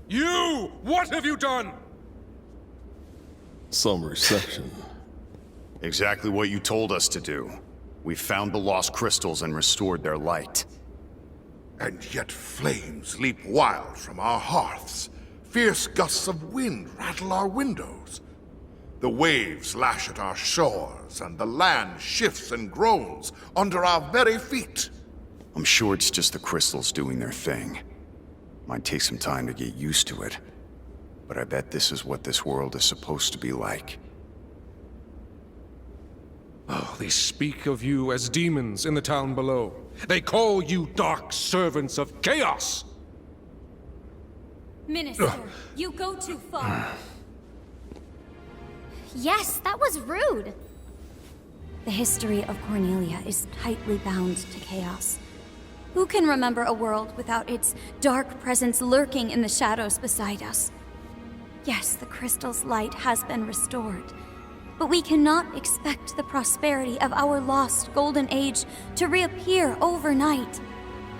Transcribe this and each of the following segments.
You! What have you done? Some reception. Exactly what you told us to do. We found the lost crystals and restored their light. And yet flames leap wild from our hearths. Fierce gusts of wind rattle our windows. The waves lash at our shores, and the land shifts and groans under our very feet. I'm sure it's just the crystals doing their thing. Might take some time to get used to it. But I bet this is what this world is supposed to be like. Oh, they speak of you as demons in the town below. They call you dark servants of chaos! Minister, you go too far. Yes, that was rude. The history of Cornelia is tightly bound to chaos. Who can remember a world without its dark presence lurking in the shadows beside us? Yes, the crystal's light has been restored, but we cannot expect the prosperity of our lost golden age to reappear overnight,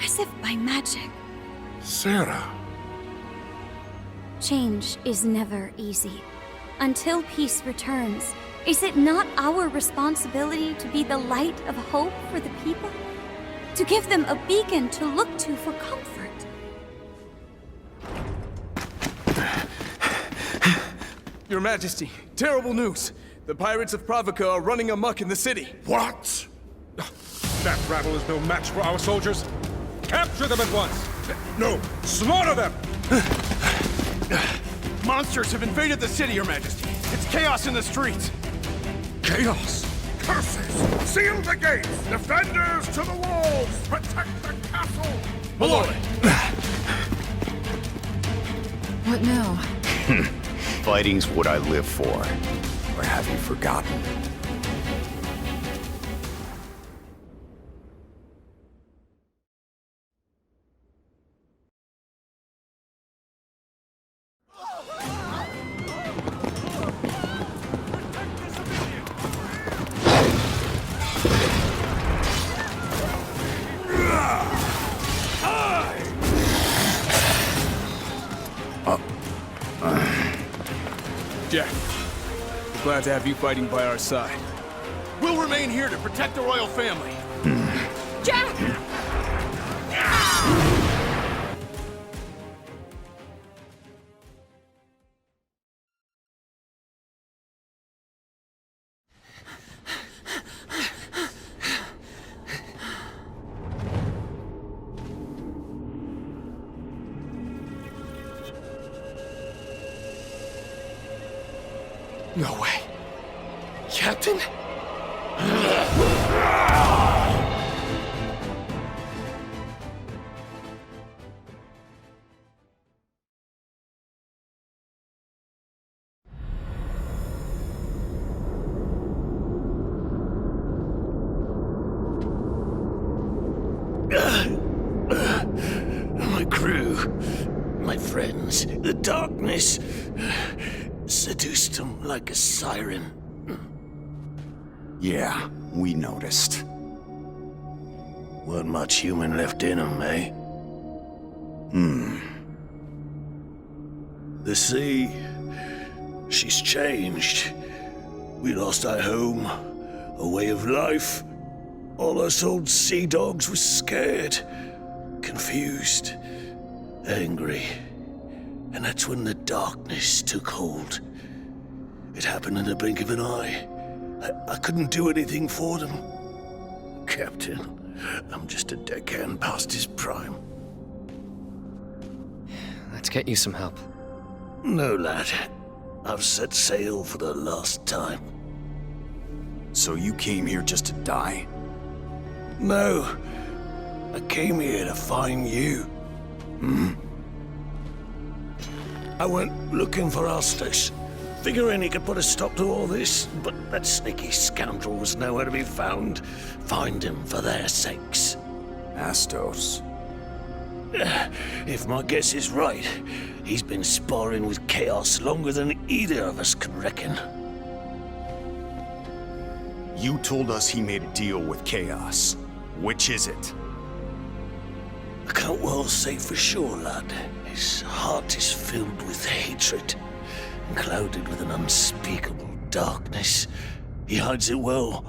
as if by magic. Sarah. Change is never easy. Until peace returns, is it not our responsibility to be the light of hope for the people? To give them a beacon to look to for comfort? Your Majesty, terrible news. The pirates of Pravica are running amok in the city. What? That rabble is no match for our soldiers. Capture them at once! No, slaughter them! Monsters have invaded the city, Your Majesty. It's chaos in the streets. Chaos! Curses! Seal the gates! Defenders to the walls! Protect the castle! My lord! What now? Fighting's what I live for. Or have you forgotten? Jack, we're glad to have you fighting by our side. We'll remain here to protect the royal family. Jack! No way. Captain? My crew, my friends, the darkness seduced them like a siren. Yeah, we noticed. Weren't much human left in them, eh? The sea, she's changed. We lost our home, a way of life. All us old sea dogs were scared, confused, angry. And that's when the darkness took hold. It happened in the blink of an eye. I couldn't do anything for them. Captain, I'm just a deckhand past his prime. Let's get you some help. No, lad. I've set sail for the last time. So you came here just to die? No. I came here to find you. I went looking for Astos, figuring he could put a stop to all this, but that sneaky scoundrel was nowhere to be found. Find him for their sakes. Astos. If my guess is right, he's been sparring with Chaos longer than either of us can reckon. You told us he made a deal with Chaos. Which is it? I can't well say for sure, lad. His heart is filled with hatred, and clouded with an unspeakable darkness. He hides it well,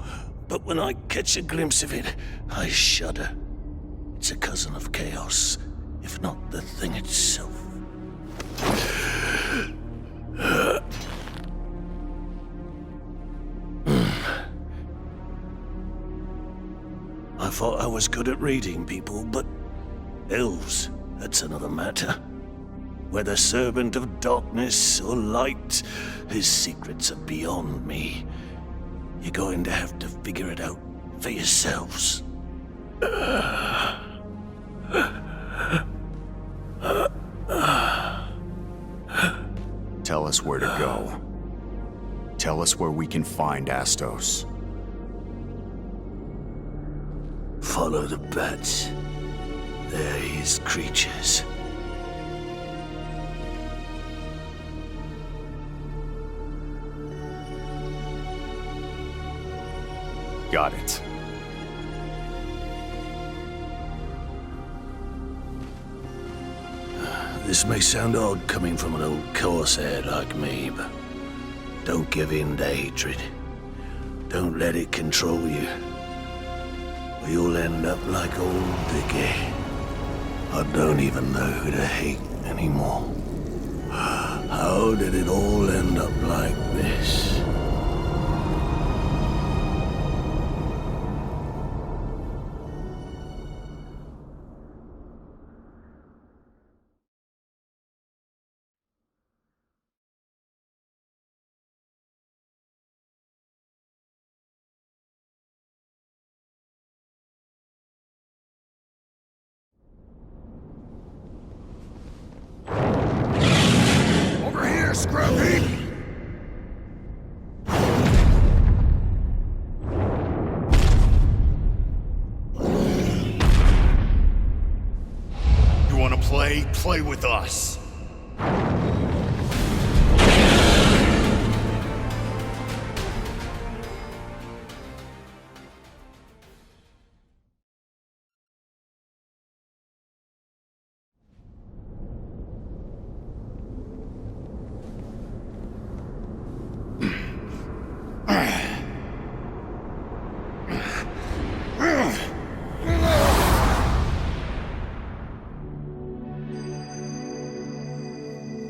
but when I catch a glimpse of it, I shudder. It's a cousin of Chaos, if not the thing itself. I thought I was good at reading people, but elves, that's another matter. Whether servant of darkness or light, his secrets are beyond me. You're going to have to figure it out for yourselves. Tell us where to go. Tell us where we can find Astos. Follow the bats. They're his creatures. Got it. This may sound odd coming from an old corsair like me, but don't give in to hatred. Don't let it control you. Or you'll end up like old Dickie. I don't even know who to hate anymore. How did it all end up like this? Over here, Scrappy! You wanna play? Play with us.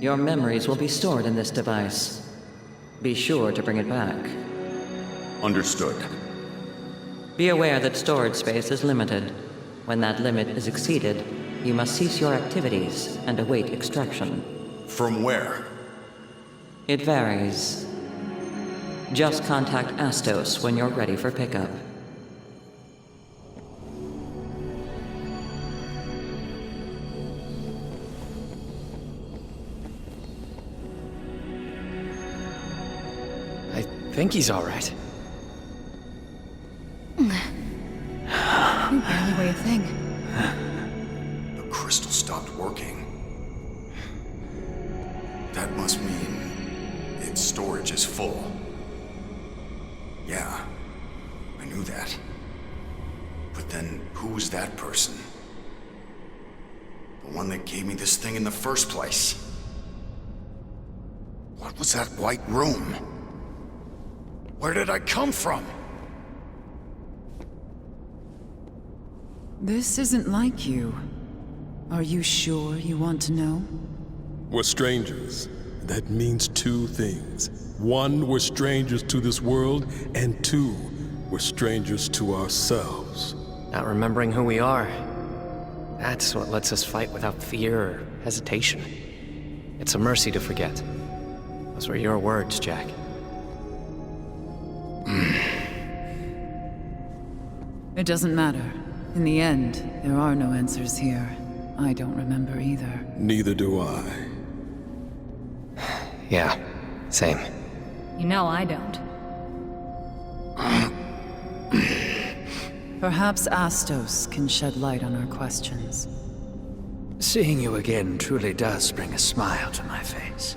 Your memories will be stored in this device. Be sure to bring it back. Understood. Be aware that storage space is limited. When that limit is exceeded, you must cease your activities and await extraction. From where? It varies. Just contact Astos when you're ready for pickup. I think he's all right. You barely weigh a thing. The crystal stopped working. That must mean its storage is full. Yeah, I knew that. But then, who was that person? The one that gave me this thing in the first place? What was that white room? Where did I come from? This isn't like you. Are you sure you want to know? We're strangers. That means two things. One, we're strangers to this world, and two, we're strangers to ourselves. Not remembering who we are. That's what lets us fight without fear or hesitation. It's a mercy to forget. Those were your words, Jack. It doesn't matter. In the end, there are no answers here. I don't remember either. Neither do I. Yeah, same. You know I don't. Perhaps Astos can shed light on our questions. Seeing you again truly does bring a smile to my face.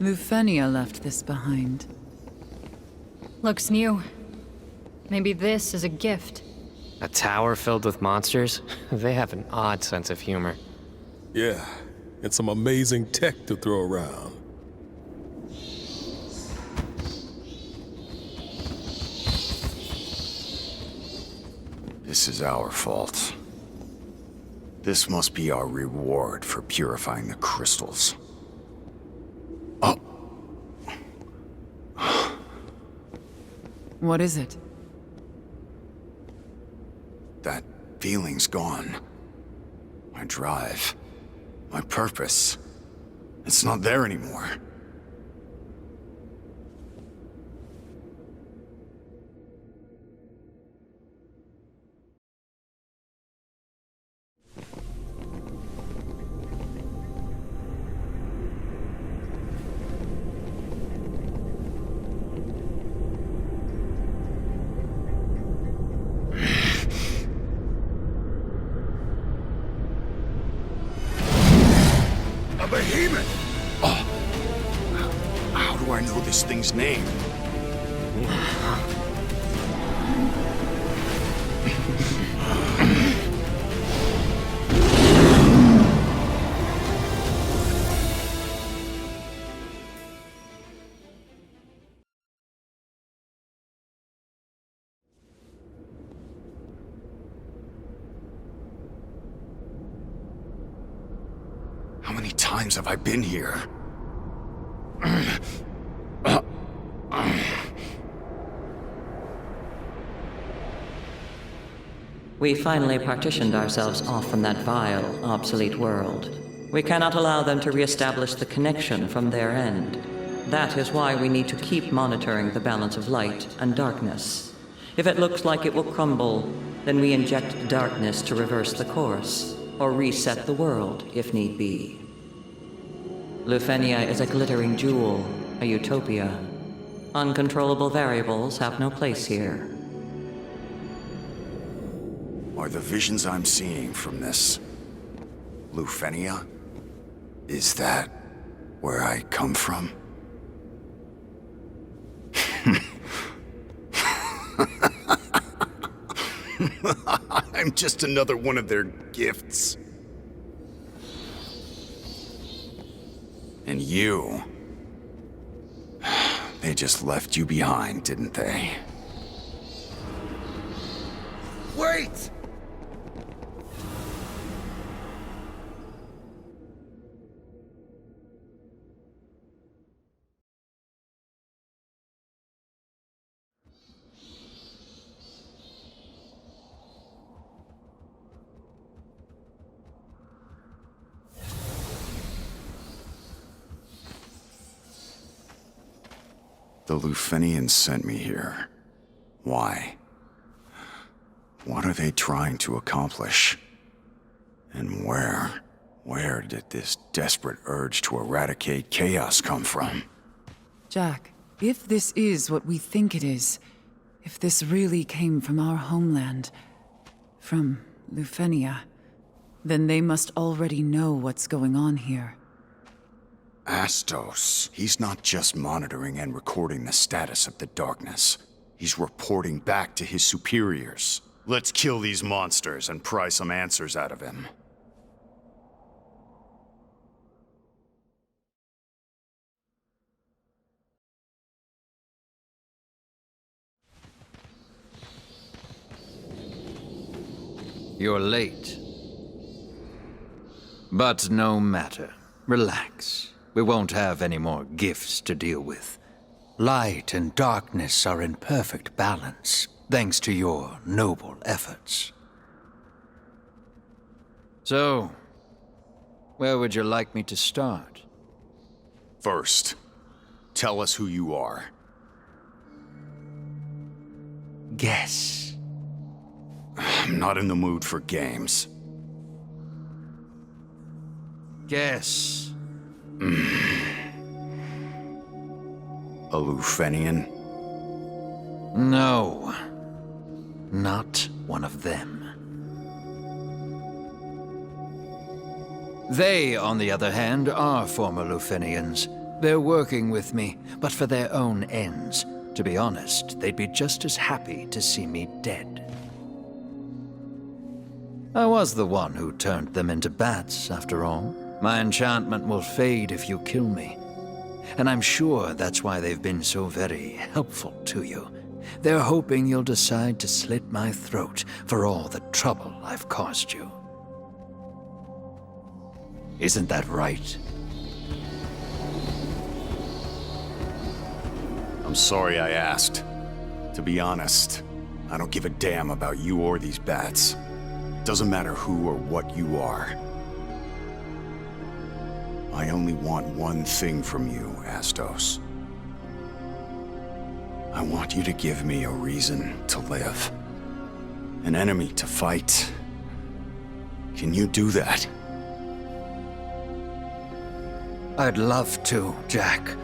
Lufenia left this behind. Looks new. Maybe this is a gift. A tower filled with monsters? They have an odd sense of humor. Yeah, and some amazing tech to throw around. This is our fault. This must be our reward for purifying the crystals. Oh. What is it? That feeling's gone. My drive. My purpose. It's not there anymore. A behemoth! How do I know this thing's name? How many times have I been here? We finally partitioned ourselves off from that vile, obsolete world. We cannot allow them to reestablish the connection from their end. That is why we need to keep monitoring the balance of light and darkness. If it looks like it will crumble, then we inject darkness to reverse the course, or reset the world if need be. Lufenia is a glittering jewel, a utopia. Uncontrollable variables have no place here. Are the visions I'm seeing from this Lufenia? Is that where I come from? I'm just another one of their gifts. And you... They just left you behind, didn't they? Wait! The Lufenians sent me here. Why? What are they trying to accomplish? And where did this desperate urge to eradicate chaos come from? Jack, if this is what we think it is, if this really came from our homeland, from Lufenia, then they must already know what's going on here. Astos. He's not just monitoring and recording the status of the darkness. He's reporting back to his superiors. Let's kill these monsters and pry some answers out of him. You're late. But no matter. Relax. We won't have any more gifts to deal with. Light and darkness are in perfect balance, thanks to your noble efforts. So, where would you like me to start? First, tell us who you are. Guess. I'm not in the mood for games. Guess. A Lufenian? No. Not one of them. They, on the other hand, are former Lufenians. They're working with me, but for their own ends. To be honest, they'd be just as happy to see me dead. I was the one who turned them into bats, after all. My enchantment will fade if you kill me. And I'm sure that's why they've been so very helpful to you. They're hoping you'll decide to slit my throat for all the trouble I've caused you. Isn't that right? I'm sorry I asked. To be honest, I don't give a damn about you or these bats. Doesn't matter who or what you are. I only want one thing from you, Astos. I want you to give me a reason to live. An enemy to fight. Can you do that? I'd love to, Jack.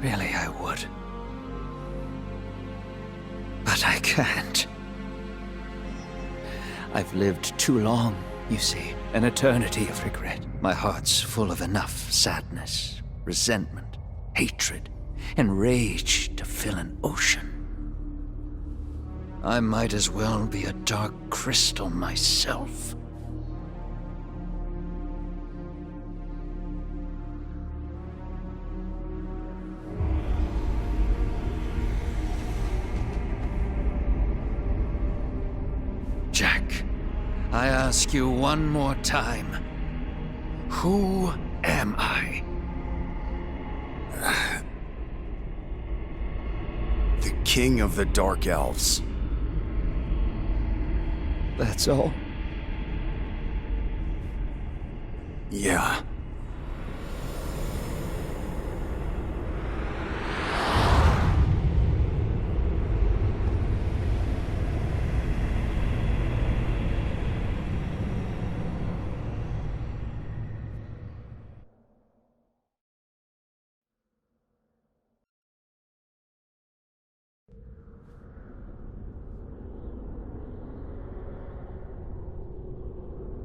Really, I would. But I can't. I've lived too long, you see. An eternity of regret. My heart's full of enough sadness, resentment, hatred, and rage to fill an ocean. I might as well be a dark crystal myself. Jack, I ask you one more time. Who am I? The King of the Dark Elves. That's all? Yeah.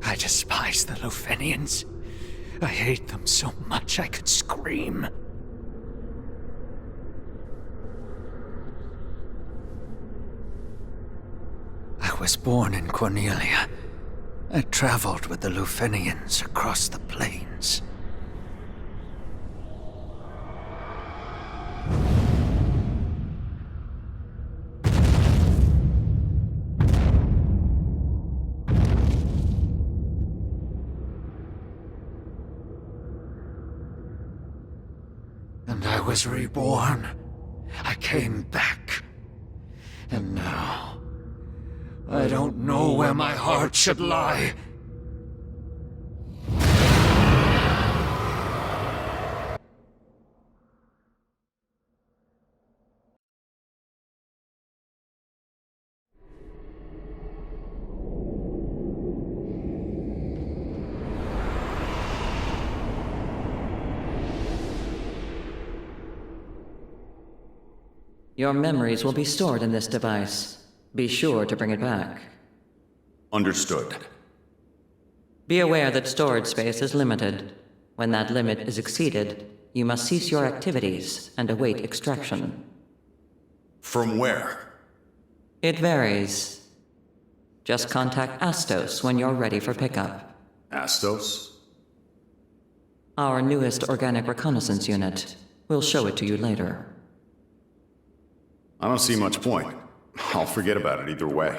I despise the Lufenians. I hate them so much I could scream. I was born in Cornelia. I traveled with the Lufenians across the plains. And I was reborn. I came back. And now, I don't know where my heart should lie. Your memories will be stored in this device. Be sure to bring it back. Understood. Be aware that storage space is limited. When that limit is exceeded, you must cease your activities and await extraction. From where? It varies. Just contact Astos when you're ready for pickup. Astos? Our newest organic reconnaissance unit. We'll show it to you later. I don't see much point. I'll forget about it either way.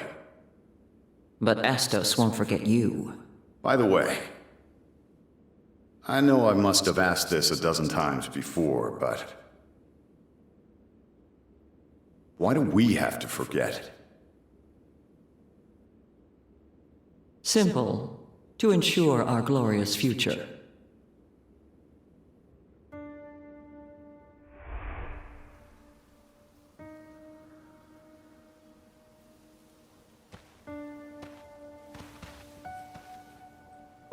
But Astos won't forget you. By the way, I know I must have asked this a dozen times before, but why do we have to forget? Simple. To ensure our glorious future.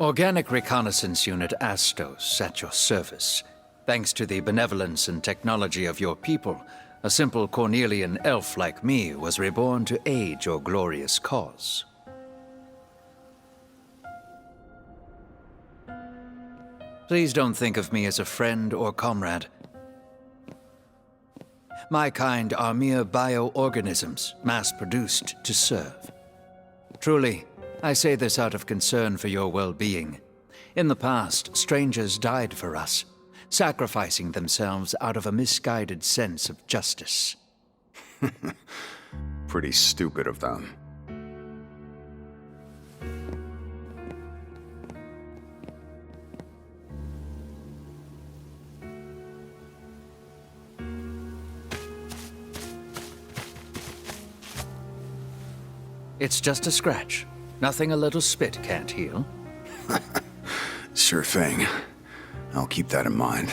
Organic Reconnaissance Unit Astos at your service. Thanks to the benevolence and technology of your people, a simple Cornelian elf like me was reborn to aid your glorious cause. Please don't think of me as a friend or comrade. My kind are mere bioorganisms, mass-produced to serve. Truly, I say this out of concern for your well-being. In the past, strangers died for us, sacrificing themselves out of a misguided sense of justice. Pretty stupid of them. It's just a scratch. Nothing a little spit can't heal. Sure thing. I'll keep that in mind.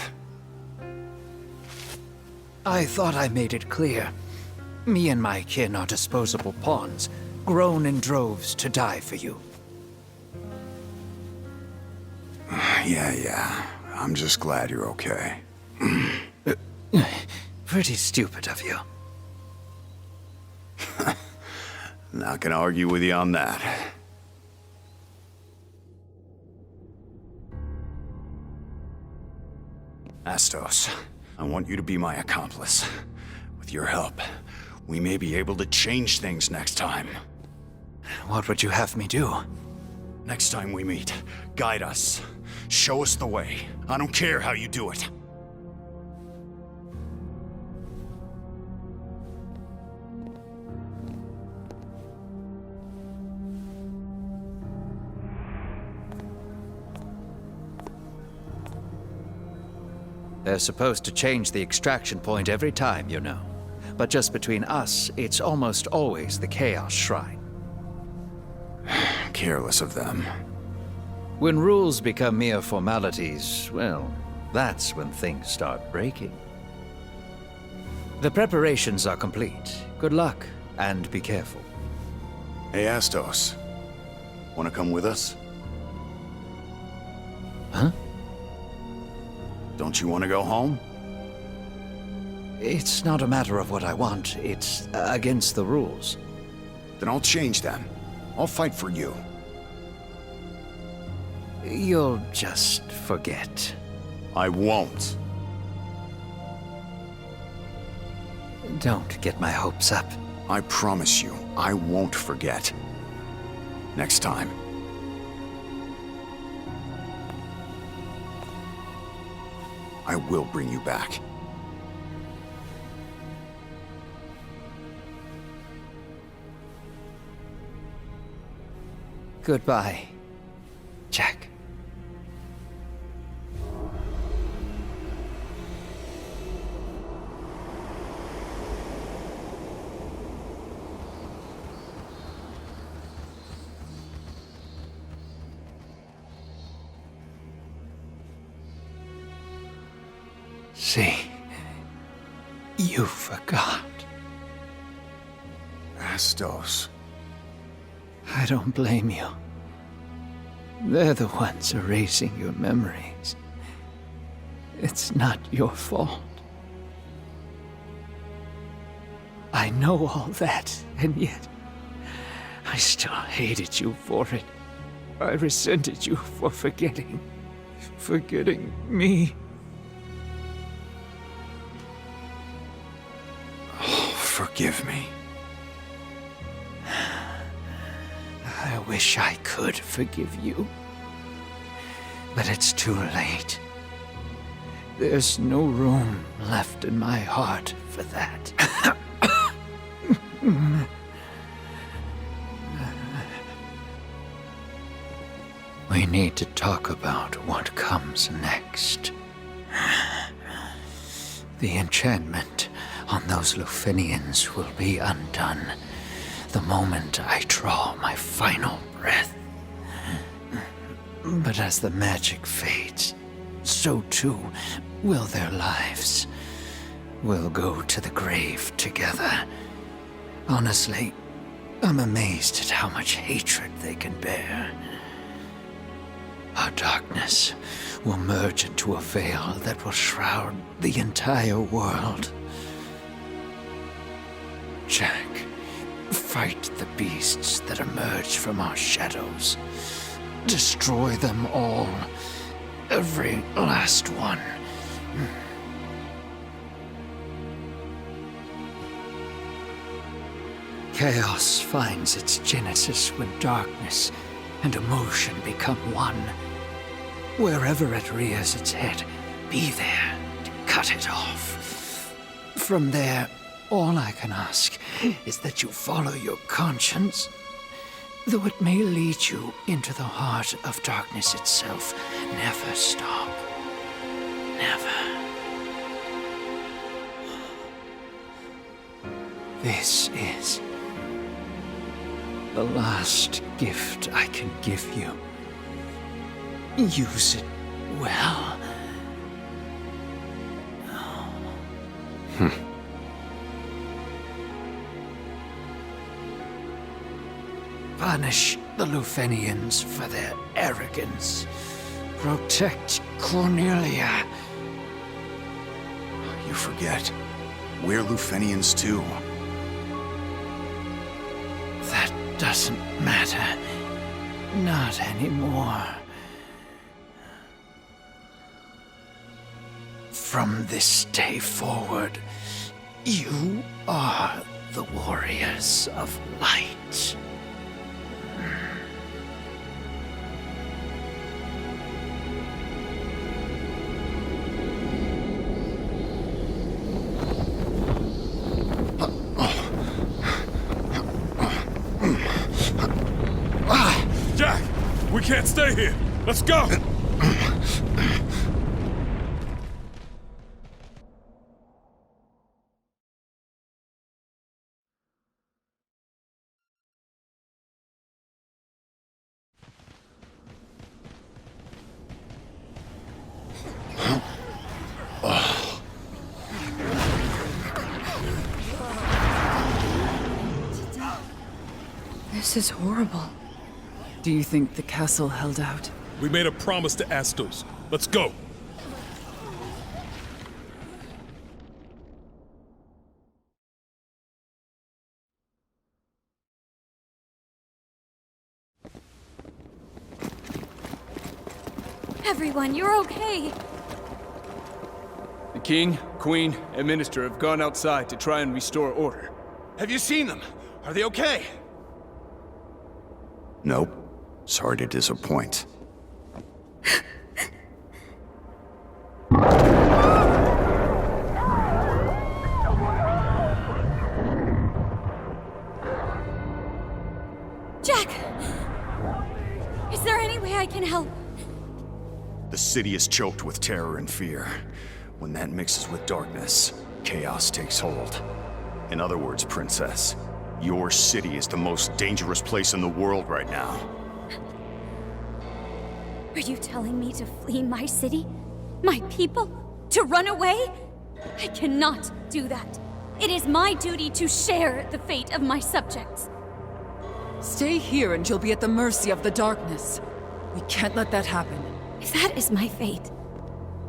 I thought I made it clear. Me and my kin are disposable pawns, grown in droves to die for you. Yeah. I'm just glad you're okay. Pretty stupid of you. Not gonna argue with you on that. Astos, I want you to be my accomplice. With your help, we may be able to change things next time. What would you have me do? Next time we meet, guide us. Show us the way. I don't care how you do it. They're supposed to change the extraction point every time, you know. But just between us, it's almost always the Chaos Shrine. Careless of them. When rules become mere formalities, well, that's when things start breaking. The preparations are complete. Good luck, and be careful. Hey, Astos. Wanna come with us? Huh? Don't you want to go home? It's not a matter of what I want. It's against the rules. Then I'll change them. I'll fight for you. You'll just forget. I won't. Don't get my hopes up. I promise you, I won't forget. Next time. I will bring you back. Goodbye, Jack. See, you forgot. Astos. I don't blame you. They're the ones erasing your memories. It's not your fault. I know all that, and yet I still hated you for it. I resented you for forgetting me. Forgive me. I wish I could forgive you. But it's too late. There's no room left in my heart for that. We need to talk about what comes next. The enchantment on those Lufenians will be undone the moment I draw my final breath. But as the magic fades, so too will their lives. We'll go to the grave together. Honestly, I'm amazed at how much hatred they can bear. Our darkness will merge into a veil that will shroud the entire world. Jack, fight the beasts that emerge from our shadows. Destroy them all. Every last one. Chaos finds its genesis when darkness and emotion become one. Wherever it rears its head, be there to cut it off. From there, all I can ask is that you follow your conscience. Though it may lead you into the heart of darkness itself, never stop. Never. This is the last gift I can give you. Use it well. Punish the Lufenians for their arrogance. Protect Cornelia. You forget. We're Lufenians too. That doesn't matter. Not anymore. From this day forward, you are the warriors of light. Jack, we can't stay here. Let's go. This is horrible. Do you think the castle held out? We made a promise to Astos. Let's go. Everyone, you're okay. The king, queen, and minister have gone outside to try and restore order. Have you seen them? Are they okay? Nope. Sorry to disappoint. Jack! Is there any way I can help? The city is choked with terror and fear. When that mixes with darkness, chaos takes hold. In other words, Princess, your city is the most dangerous place in the world right now. Are you telling me to flee my city? My people? To run away? I cannot do that. It is my duty to share the fate of my subjects. Stay here and you'll be at the mercy of the darkness. We can't let that happen. If that is my fate,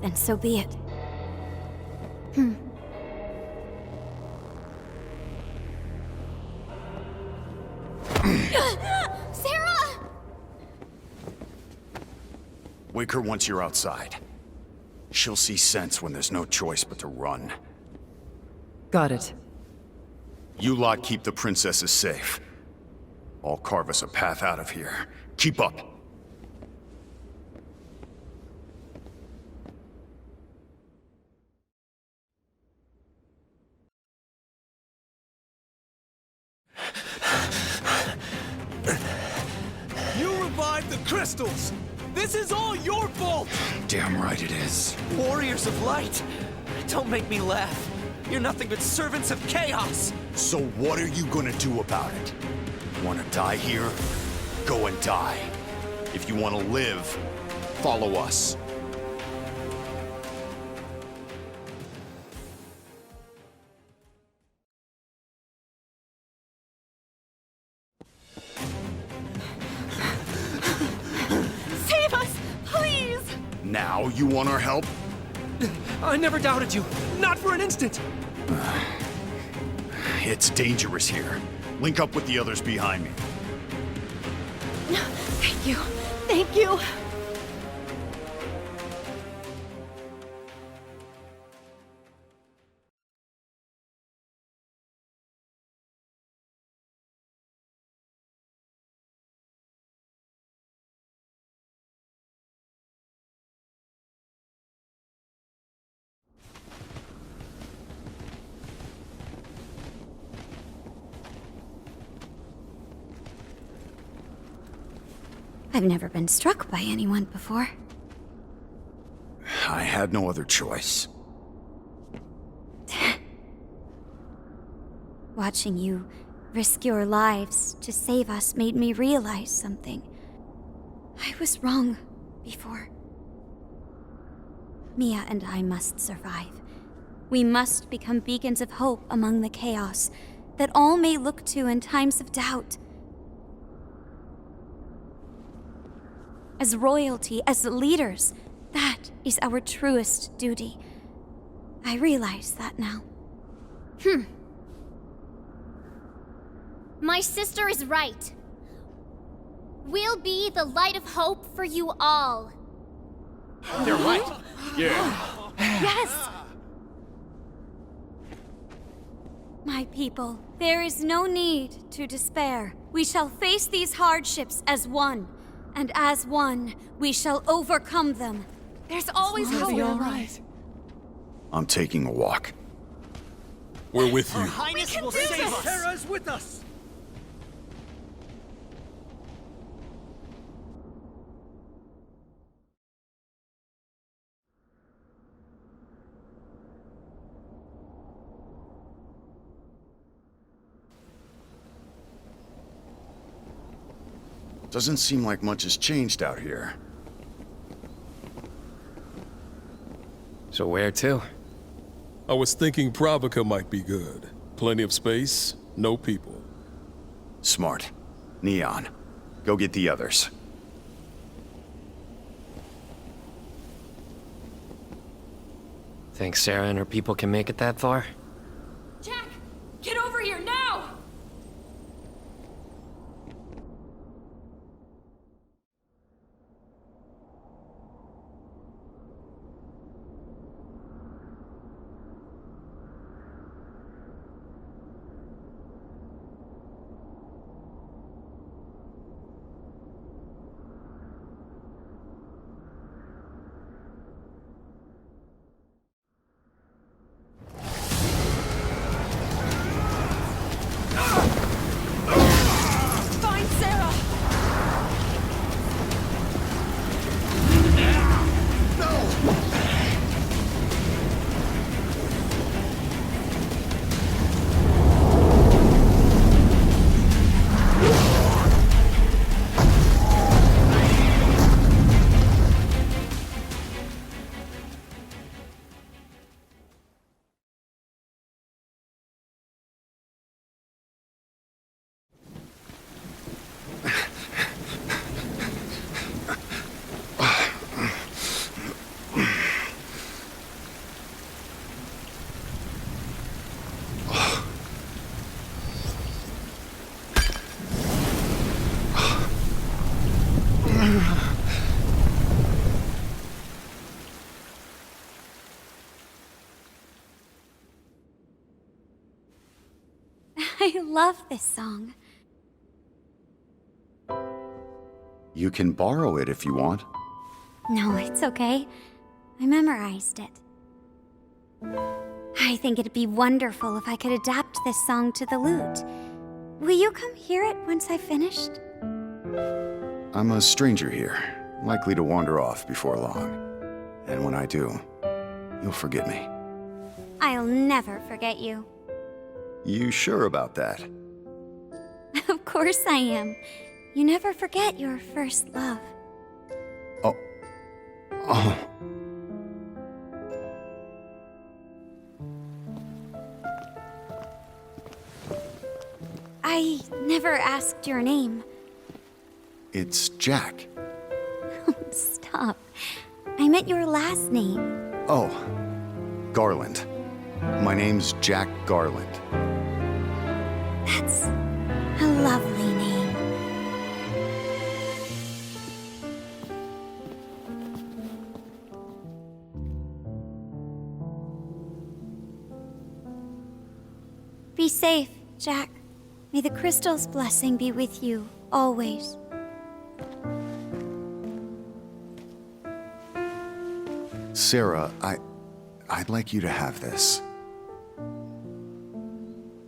then so be it. Sarah! Wake her once you're outside. She'll see sense when there's no choice but to run. Got it. You lot keep the princesses safe. I'll carve us a path out of here. Keep up. You revived the crystals! This is all your fault! Damn right it is. Warriors of light! Don't make me laugh. You're nothing but servants of chaos! So what are you gonna do about it? Wanna die here? Go and die. If you wanna live, follow us. Save us! Please! Now you want our help? I never doubted you. Not for an instant! It's dangerous here. Link up with the others behind me. Thank you. Thank you. I've never been struck by anyone before. I had no other choice. Watching you risk your lives to save us made me realize something. I was wrong before. Mia and I must survive. We must become beacons of hope among the chaos that all may look to in times of doubt. As royalty, as leaders, that is our truest duty. I realize that now. My sister is right. We'll be the light of hope for you all. They're right. Yeah. Yes! My people, there is no need to despair. We shall face these hardships as one, and as one, we shall overcome them. There's always hope. Be all right. I'm taking a walk. We're with you. Highness will save us! Terra's with us! Doesn't seem like much has changed out here. So where to? I was thinking Pravica might be good. Plenty of space, no people. Smart. Neon, go get the others. Think Sarah and her people can make it that far? Jack! Get over here now! Find Sarah! I love this song. You can borrow it if you want. No, it's okay. I memorized it. I think it'd be wonderful if I could adapt this song to the lute. Will you come hear it once I've finished? I'm a stranger here, likely to wander off before long. And when I do, you'll forget me. I'll never forget you. You sure about that? Of course I am. You never forget your first love. Oh. I never asked your name. It's Jack. Stop. I meant your last name. Oh, Garland. My name's Jack Garland. That's a lovely name. Be safe, Jack. May the crystal's blessing be with you, always. Sarah, I'd like you to have this.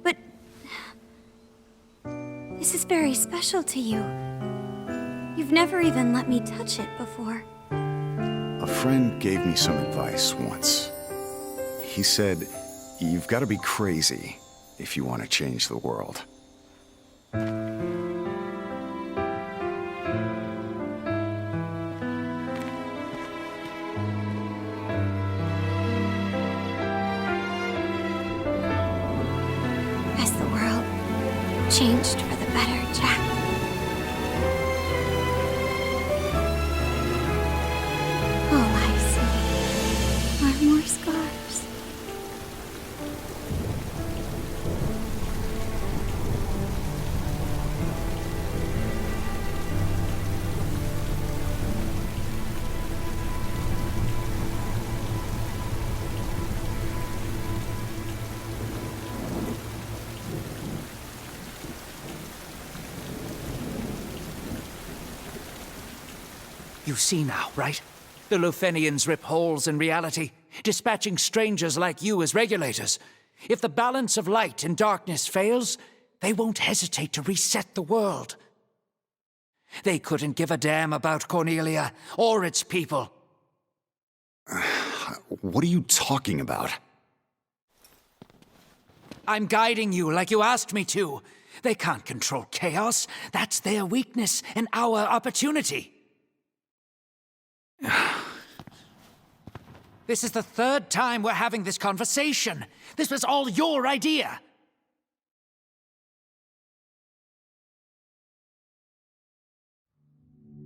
But this is very special to you. You've never even let me touch it before. A friend gave me some advice once. He said, you've got to be crazy if you want to change the world. Has the world changed for the better, Jack? All I see are more scars. You see now, right? The Lufenians rip holes in reality, dispatching strangers like you as regulators. If the balance of light and darkness fails, they won't hesitate to reset the world. They couldn't give a damn about Cornelia or its people. What are you talking about? I'm guiding you like you asked me to. They can't control chaos. That's their weakness and our opportunity. This is the third time we're having this conversation. This was all your idea.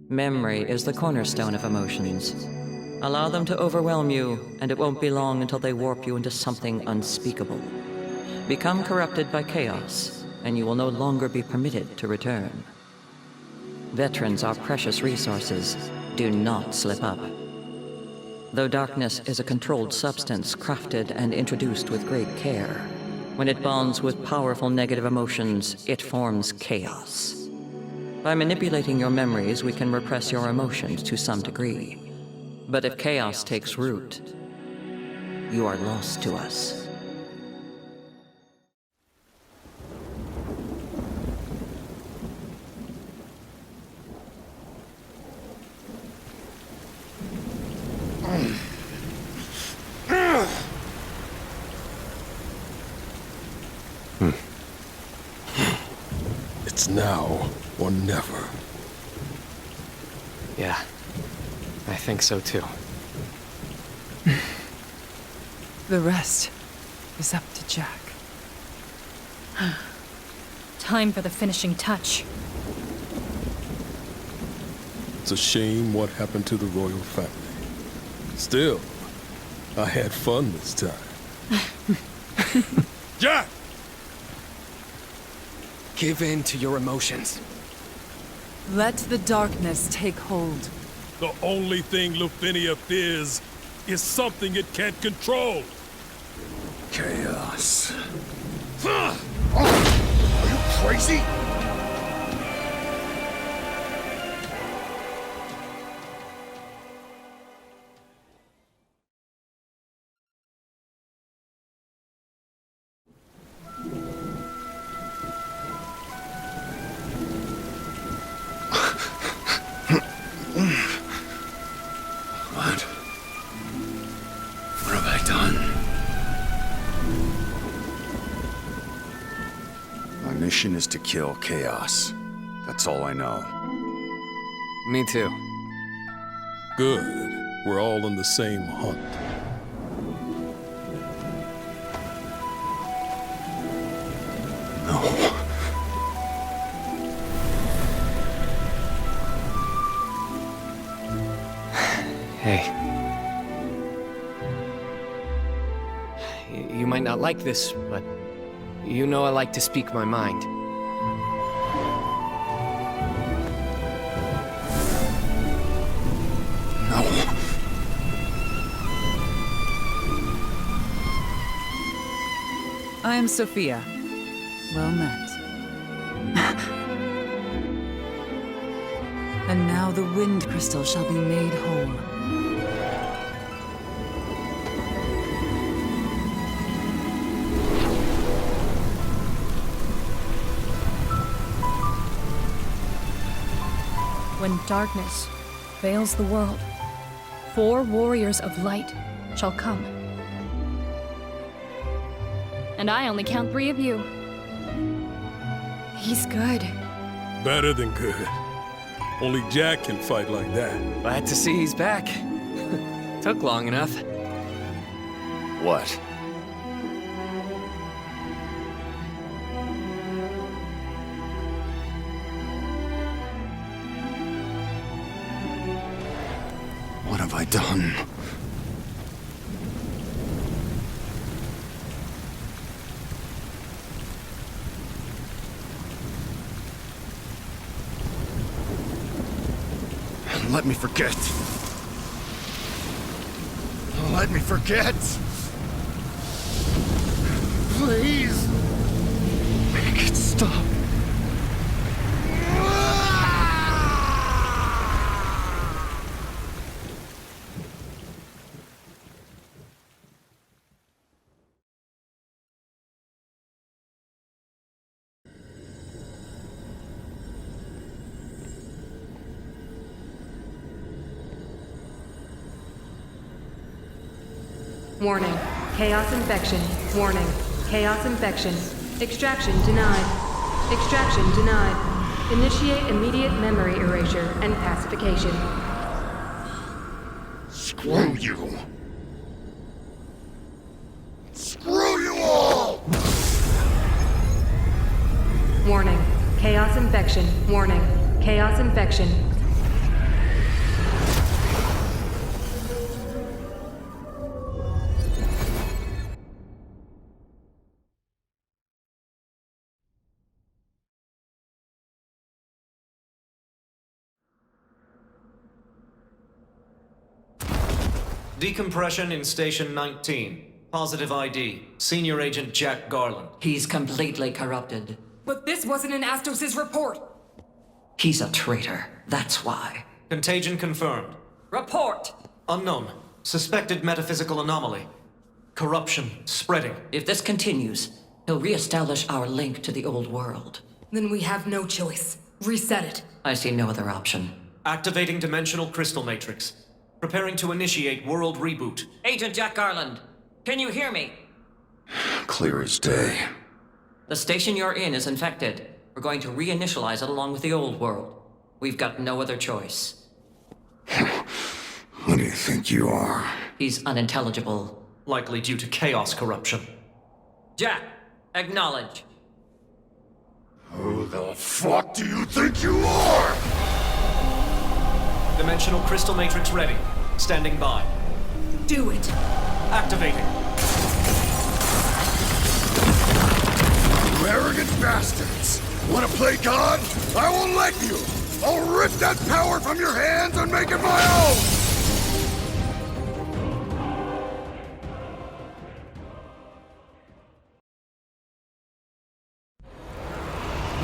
Memory is the cornerstone of emotions. Allow them to overwhelm you, and it won't be long until they warp you into something unspeakable. Become corrupted by chaos, and you will no longer be permitted to return. Veterans are precious resources. Do not slip up. Though darkness is a controlled substance crafted and introduced with great care, when it bonds with powerful negative emotions, it forms chaos. By manipulating your memories, we can repress your emotions to some degree. But if chaos takes root, you are lost to us. It's now or never. Yeah, I think so too. The rest is up to Jack. Time for the finishing touch. It's a shame what happened to the royal family. Still, I had fun this time. Jack! Give in to your emotions. Let the darkness take hold. The only thing Lufenia fears is something it can't control. Chaos. Are you crazy? What have I done? My mission is to kill Chaos. That's all I know. Me too. Good. We're all on the same hunt. No. Hey. You might not like this, but you know I like to speak my mind. No. I am Sophia. Well met. And now the Wind Crystal shall be made whole. when darkness veils the world, 4 warriors of light shall come. And I only count 3 of you. He's good. Better than good. Only Jack can fight like that. Glad to see he's back. Took long enough. What? What have I done? Let me forget. Let me forget. Please. Make it stop. Warning. Chaos infection. Warning. Chaos infection. Extraction denied. Extraction denied. Initiate immediate memory erasure and pacification. Screw you! Screw you all! Warning. Chaos infection. Warning. Chaos infection. Decompression in Station 19. Positive ID. Senior Agent Jack Garland. He's completely corrupted. But this wasn't in Astos' report. He's a traitor. That's why. Contagion confirmed. Report! Unknown. Suspected metaphysical anomaly. Corruption spreading. If this continues, he'll reestablish our link to the old world. Then we have no choice. Reset it. I see no other option. Activating Dimensional Crystal Matrix. Preparing to initiate world reboot. Agent Jack Garland, can you hear me? Clear as day. The station you're in is infected. We're going to reinitialize it along with the old world. We've got no other choice. Who do you think you are? He's unintelligible. Likely due to chaos corruption. Jack, acknowledge. Who the fuck do you think you are? Dimensional Crystal Matrix ready. Standing by. Do it. Activating. You arrogant bastards! Want to play God? I won't let you! I'll rip that power from your hands and make it my own!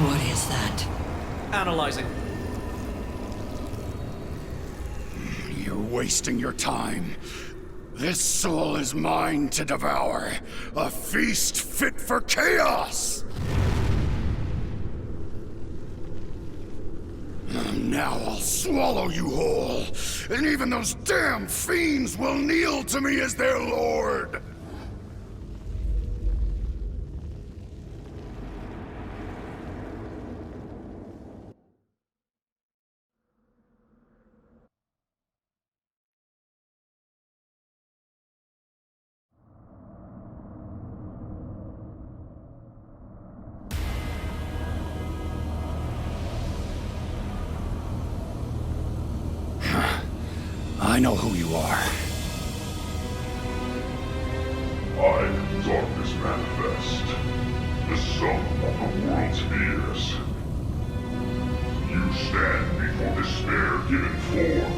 What is that? Analyzing. You're wasting your time. This soul is mine to devour. A feast fit for chaos! Now I'll swallow you whole, and even those damn fiends will kneel to me as their lord! I know who you are. I am Darkness Manifest, the sum of the world's fears. You stand before despair given form.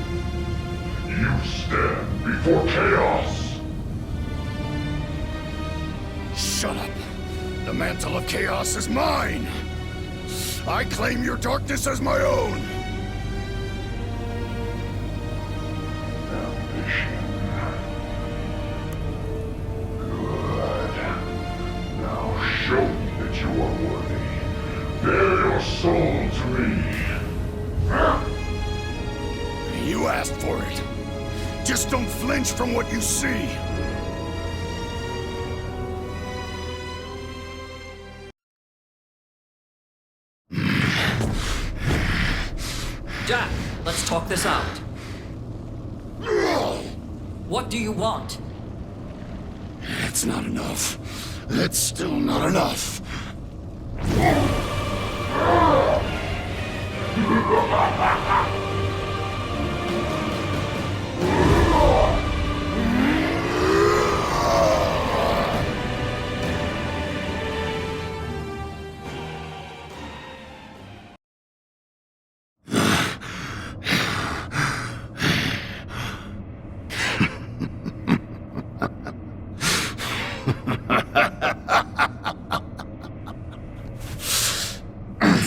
You stand before chaos. Shut up. The mantle of chaos is mine. I claim your darkness as my own. Show me that you are worthy. Bear your soul to me. You asked for it. Just don't flinch from what you see. Jack, let's talk this out. What do you want? It's not enough. It's still not enough.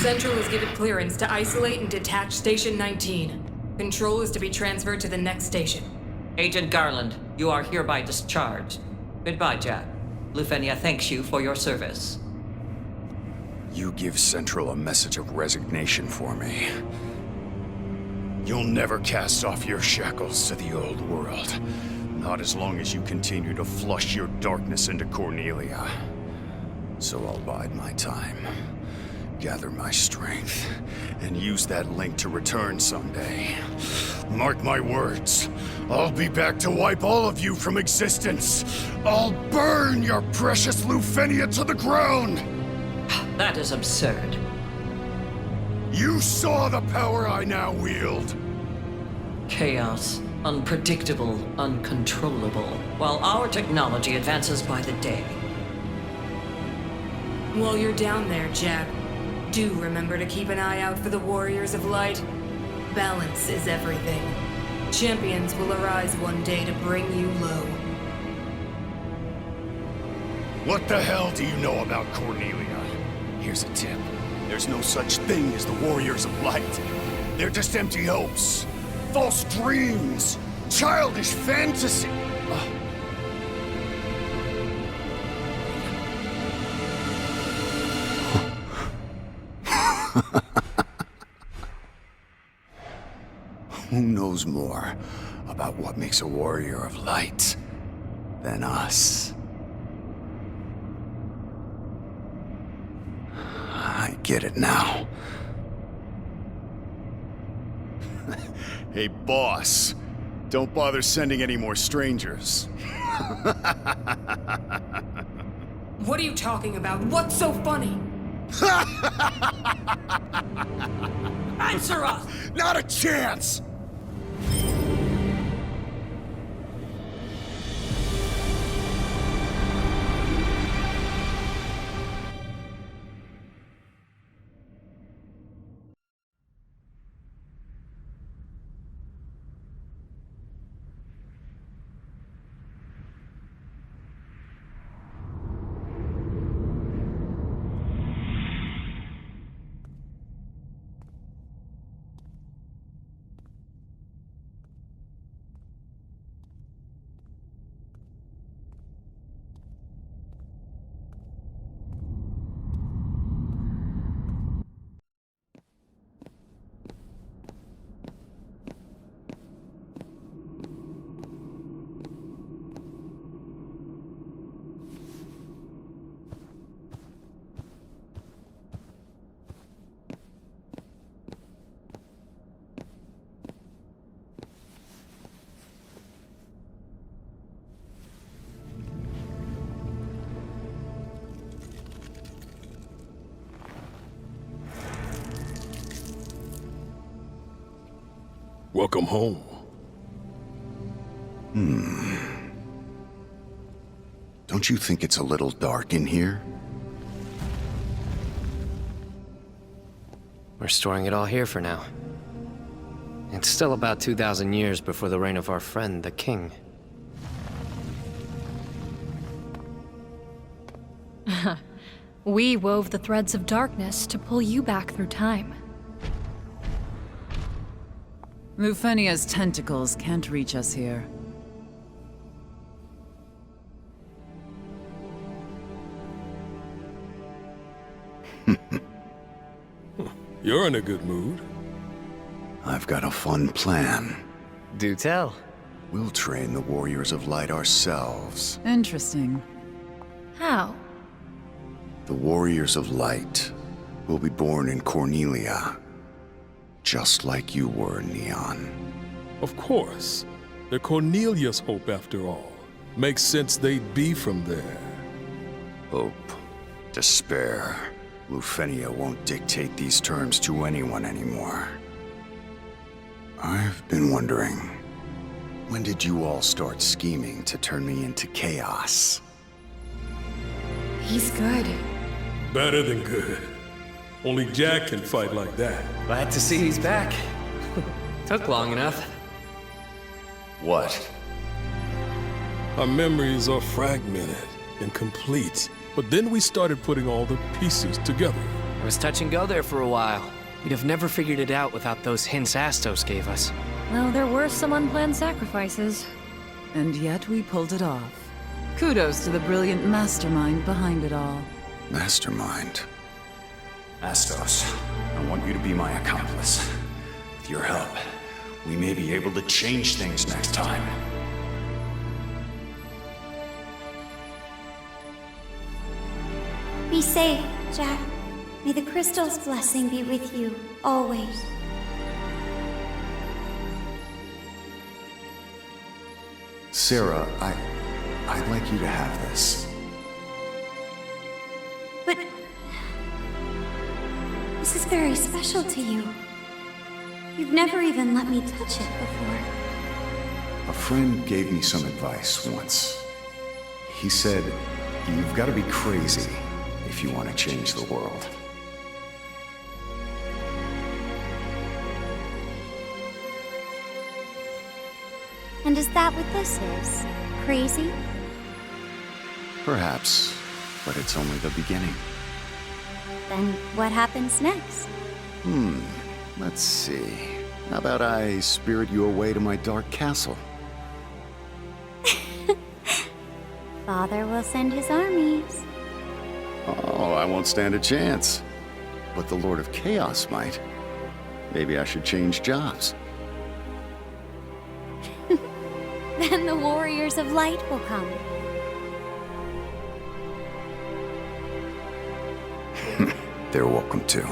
Central has given clearance to isolate and detach Station 19. Control is to be transferred to the next station. Agent Garland, you are hereby discharged. Goodbye, Jack. Lufenia thanks you for your service. You give Central a message of resignation for me. You'll never cast off your shackles to the old world. Not as long as you continue to flush your darkness into Cornelia. So I'll bide my time. Gather my strength, and use that link to return someday. Mark my words, I'll be back to wipe all of you from existence. I'll burn your precious Lufenia to the ground! That is absurd. You saw the power I now wield! Chaos, unpredictable, uncontrollable, while our technology advances by the day. While you're down there, Jack, do remember to keep an eye out for the Warriors of Light. Balance is everything. Champions will arise one day to bring you low. What the hell do you know about Cornelia? Here's a tip. There's no such thing as the Warriors of Light. They're just empty hopes, false dreams, childish fantasy. Who knows more about what makes a warrior of light than us? I get it now. Hey, boss. Don't bother sending any more strangers. What are you talking about? What's so funny? Answer us! Not a chance! Welcome home. Don't you think it's a little dark in here? We're storing it all here for now. It's still about 2,000 years before the reign of our friend, the King. We wove the threads of darkness to pull you back through time. Lufenia's tentacles can't reach us here. You're in a good mood. I've got a fun plan. Do tell. We'll train the Warriors of Light ourselves. Interesting. How? The Warriors of Light will be born in Cornelia, just like you were, Neon. Of course. They're Cornelia's hope, after all. Makes sense they'd be from there. Hope. Despair. Lufenia won't dictate these terms to anyone anymore. I've been wondering, when did you all start scheming to turn me into chaos? He's good. Better than good. Only Jack can fight like that. Glad to see he's back. Took long enough. What? Our memories are fragmented, incomplete. But then we started putting all the pieces together. It was touch and go there for a while. We'd have never figured it out without those hints Astos gave us. Well, there were some unplanned sacrifices. And yet we pulled it off. Kudos to the brilliant mastermind behind it all. Mastermind. Astos, I want you to be my accomplice. With your help, we may be able to change things next time. Be safe, Jack. May the crystal's blessing be with you, always. Sarah, I'd like you to have this. But... this is very special to you. You've never even let me touch it before. A friend gave me some advice once. He said, you've got to be crazy if you want to change the world. And is that what this is? Crazy? Perhaps, but it's only the beginning. Then what happens next? Let's see. How about I spirit you away to my dark castle? Father will send his armies. Oh, I won't stand a chance. But the Lord of Chaos might. Maybe I should change jobs. Then the Warriors of Light will come. They're welcome to.